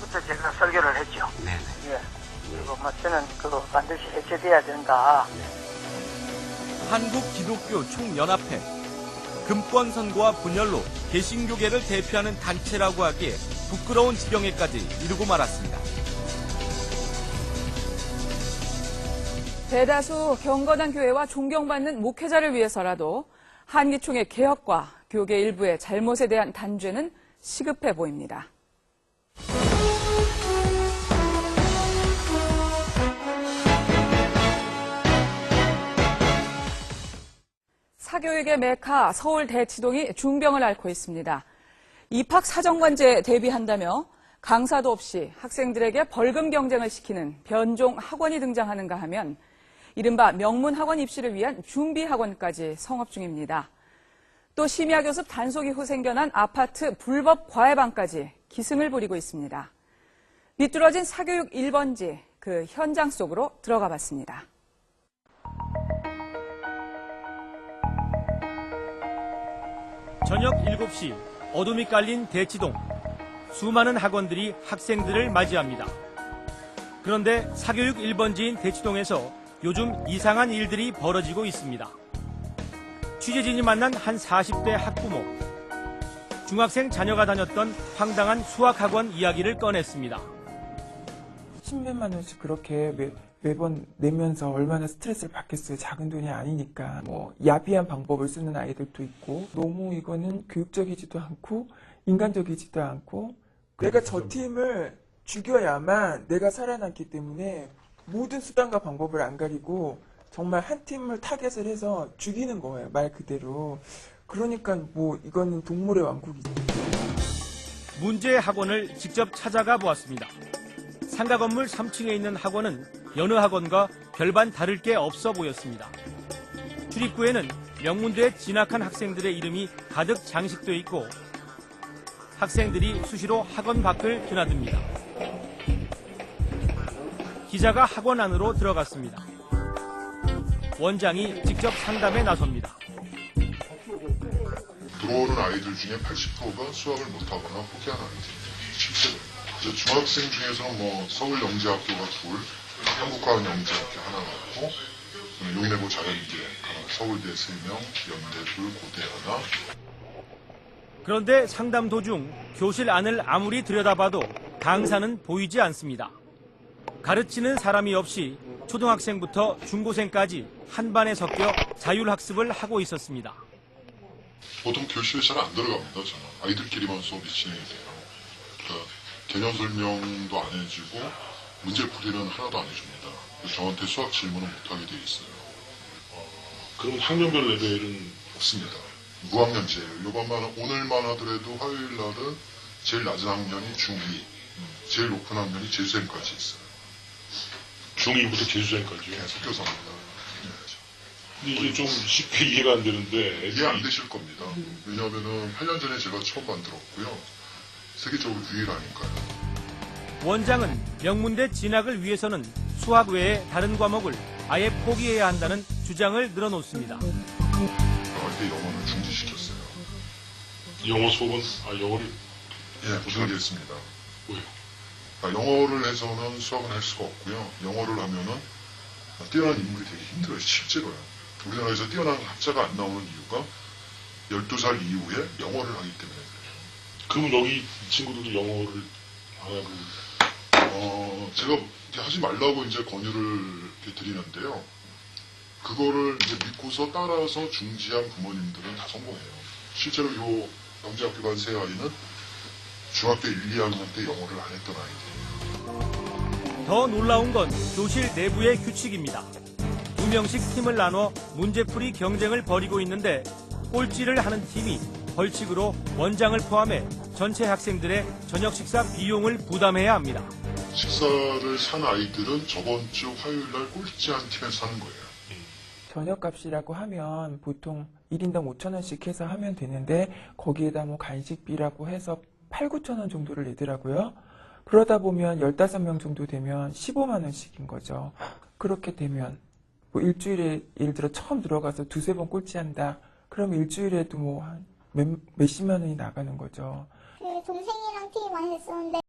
부터 제가 설교를 했죠. 네네. 예. 그리고 저는 그거 반드시 해체돼야 된다. 한국기독교총연합회, 금권 선거와 분열로 개신교계를 대표하는 단체라고 하기에 부끄러운 지경에까지 이르고 말았습니다. 대다수 경건한 교회와 존경받는 목회자를 위해서라도 한기총의 개혁과 교계 일부의 잘못에 대한 단죄는 시급해 보입니다. 사교육의 메카 서울 대치동이 중병을 앓고 있습니다. 입학 사정관제에 대비한다며 강사도 없이 학생들에게 벌금 경쟁을 시키는 변종 학원이 등장하는가 하면 이른바 명문 학원 입시를 위한 준비 학원까지 성업 중입니다. 또 심야 교습 단속 이후 생겨난 아파트 불법 과외방까지 기승을 부리고 있습니다. 비뚤어진 사교육 1번지 그 현장 속으로 들어가 봤습니다. 저녁 7시 어둠이 깔린 대치동. 수많은 학원들이 학생들을 맞이합니다. 그런데 사교육 1번지인 대치동에서 요즘 이상한 일들이 벌어지고 있습니다. 취재진이 만난 한 40대 학부모. 중학생 자녀가 다녔던 황당한 수학학원 이야기를 꺼냈습니다. 10몇만 원씩 그렇게 매번 내면서 얼마나 스트레스를 받겠어요. 작은 돈이 아니니까. 야비한 방법을 쓰는 아이들도 있고 너무 이거는 교육적이지도 않고 인간적이지도 않고 내가 저 팀을 죽여야만 내가 살아남기 때문에 모든 수단과 방법을 안 가리고 정말 한 팀을 타겟을 해서 죽이는 거예요. 말 그대로. 그러니까 이거는 동물의 왕국이죠. 문제의 학원을 직접 찾아가 보았습니다. 상가 건물 3층에 있는 학원은 여느 학원과 별반 다를 게 없어 보였습니다. 출입구에는 명문대에 진학한 학생들의 이름이 가득 장식돼 있고 학생들이 수시로 학원 밖을 드나듭니다. 기자가 학원 안으로 들어갔습니다. 원장이 직접 상담에 나섭니다. 들어오는 아이들 중에 80%가 수학을 못하거나 포기하는 아이들입니다. 실제로. 중학생 중에서 서울영재학교가 둘, 한국과학영재학교 하나 갖고, 용인외고 자연계 하나, 서울대 3명, 연대 둘, 고대 하나. 그런데 상담 도중 교실 안을 아무리 들여다봐도 강사는 보이지 않습니다. 가르치는 사람이 없이 초등학생부터 중고생까지 한 반에 섞여 자율학습을 하고 있었습니다. 보통 교실에 잘 안 들어갑니다, 저는. 아이들끼리만 수업이 진행이 돼요. 그러니까 개념 설명도 안 해주고 문제풀이는 하나도 안 해줍니다. 저한테 수학 질문은 못하게 돼 있어요. 그럼 학년별 레벨은 없습니다. 무학년제예요. 오늘만 하더라도 화요일 날은 제일 낮은 학년이 중2, 제일 높은 학년이 재수생까지 있어요. 중2부터 재수생까지요? 네, 섞여서 합니다. 근데 이게 좀 쉽게 이해가 안 되는데. 이해 안 되실 겁니다. 왜냐하면 8년 전에 제가 처음 만들었고요. 세계적으로 유일하니까요. 원장은 명문대 진학을 위해서는 수학 외에 다른 과목을 아예 포기해야 한다는 주장을 늘어놓습니다. 그때 영어를 중지시켰어요. 영어 수업은, 영어를? 예, 중지했습니다. 왜요? 영어를 해서는 수학은 할 수가 없고요. 영어를 하면은 뛰어난 인물이 되기 힘들어요, 실제로요. 우리나라에서 뛰어난 학자가 안 나오는 이유가 12살 이후에 영어를 하기 때문에 그래요. 그럼 여기 이 친구들도 영어를 안 하고? 제가 하지 말라고 이제 권유를 드리는데요. 그거를 이제 믿고서 따라서 중지한 부모님들은 다 성공해요. 실제로 요 영재학교 간 세 아이는 중학교 1, 2학년 때 영어를 안 했던 아이들이에요. 더 놀라운 건 교실 내부의 규칙입니다. 2명씩 팀을 나눠 문제풀이 경쟁을 벌이고 있는데 꼴찌를 하는 팀이 벌칙으로 원장을 포함해 전체 학생들의 저녁 식사 비용을 부담해야 합니다. 식사를 산 아이들은 저번 주 화요일 날 꼴찌한 팀에서 사는 거예요. 저녁값이라고 하면 보통 1인당 5,000원씩 해서 하면 되는데 거기에다 간식비라고 해서 8, 9천 원 정도를 내더라고요. 그러다 보면 15명 정도 되면 15만 원씩인 거죠. 그렇게 되면 일주일에 예를 들어 처음 들어가서 두세 번 꼴찌한다. 그럼 일주일에도 한 몇십만 원이 나가는 거죠. 동생이랑 팀이 많이 했었는데